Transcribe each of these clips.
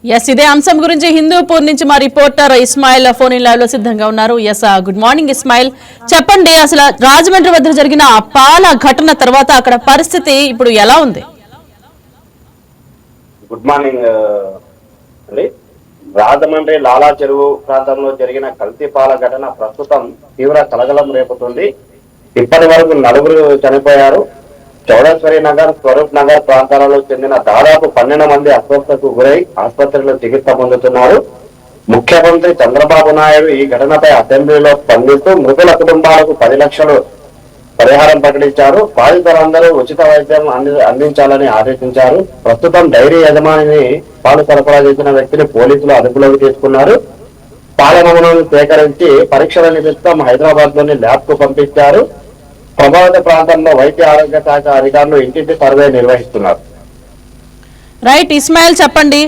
Yes ఇదే అంశం గురించి హిందూపూర్ నుంచి మా reporter Ismail phone in live లో సిద్ధంగా ఉన్నారు. ఎస్ గుడ్ మార్నింగ్ ఇస్మాయిల్, చెప్పండి అసలు రాజమండ్రి వద్ద జరిగిన పాల ఘటన తర్వాత అక్కడ పరిస్థితి ఇప్పుడు ఎలా ఉంది? గుడ్ మార్నింగ్ అండి. రాజమండ్రి లాలా చెరువు ప్రాంతంలో జరిగిన కల్తీ పాల ఘటన ప్రస్తుతం తీవ్ర కలకలం రేపుతుంది. ఇప్పటి వరకు 4 చనిపోయారు. చౌడేశ్వరి నగర్, స్వరూప్ నగర్ ప్రాంతాలలో చెందిన దాదాపు 12 మంది అస్వస్థతకు గురై ఆసుపత్రిలో చికిత్స పొందుతున్నారు. ముఖ్యమంత్రి చంద్రబాబు నాయుడు ఈ ఘటనపై అసెంబ్లీలో స్పందిస్తూ మృతుల కుటుంబాలకు 10 లక్షలు పరిహారం ప్రకటించారు. బాధితులందరూ ఉచిత వైద్యం అందించాలని ఆదేశించారు. ప్రస్తుతం డైరీ యజమానిని పాలు సరఫరా చేసిన వ్యక్తిని పోలీసులు అదుపులోకి తీసుకున్నారు. పాల నమూనాలను సేకరించి పరీక్షల నిమిత్తం హైదరాబాద్ లోని ల్యాబ్ కు పంపించారు. ప్రభావిత ప్రాంతంలో వైద్య ఆరోగ్య శాఖ అధికారులు ఇంటింటి సర్వే నిర్వహిస్తున్నారు. రైట్ ఇస్మాయిల్, చెప్పండి,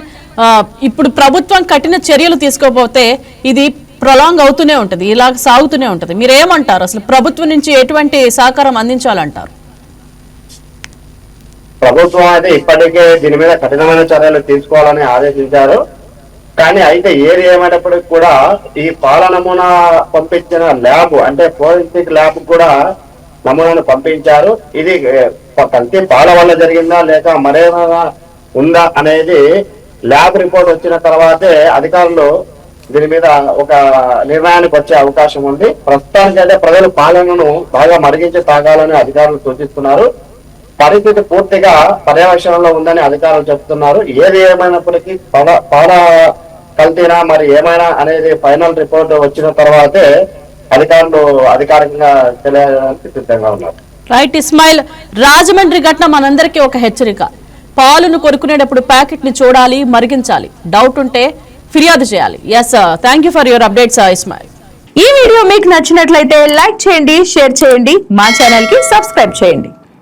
ఇప్పుడు ప్రభుత్వం కఠిన చర్యలు తీసుకోకపోతే ఇది ప్రొలాంగ్ అవుతూనే ఉంటుంది, ఇలా సాగుతూనే ఉంటుంది. మీరు ఏమంటారు? అసలు ప్రభుత్వం నుంచి ఎటువంటి సహకారం అందించాలంటారు? ప్రభుత్వం అయితే ఇప్పటికే దీని మీద కఠినమైన చర్యలు తీసుకోవాలని ఆదేశించారు. కానీ అయితే ఏది ఏమైనప్పటికీ కూడా ఈ పాల నమూనా పంపించిన ల్యాబ్ అంటే ఫోరెన్సిక్ ల్యాబ్ కూడా నమూనాను పంపించారు. ఇది కల్తీ పాల వల్ల జరిగిందా లేక మరేమైనా ఉందా అనేది ల్యాబ్ రిపోర్ట్ వచ్చిన తర్వాతే అధికారులు దీని మీద ఒక నిర్ణయానికి వచ్చే అవకాశం ఉంది. ప్రస్తుతానికి అయితే ప్రజలు పాలనను బాగా మరిగించి తాగాలని అధికారులు సూచిస్తున్నారు. పరిస్థితి పూర్తిగా పర్యవేక్షణలో ఉందని అధికారులు చెబుతున్నారు. ఏది ఏమైనప్పటికీ పాల కల్తీనా మరి ఏమైనా అనేది ఫైనల్ రిపోర్ట్ వచ్చిన తర్వాతే అధికారులు అధికారికంగా తెలియడానికి సిద్ధంగా ఉన్నారు. రైట్ ఇస్మాయిల్, రాజమండ్రి ఘటన మనందరికీ ఒక హెచ్చరిక. పాలును కొనుక్కునేటప్పుడు ప్యాకెట్ ని చూడాలి, మరిగించాలి, డౌట్ ఉంటే ఫిర్యాదు చేయాలి. Yes, thank you for your updates Ismail. ఈ వీడియో మీకు నచ్చినట్లయితే లైక్ చేయండి, షేర్ చేయండి, మా ఛానల్ కి సబ్స్క్రైబ్ చేయండి.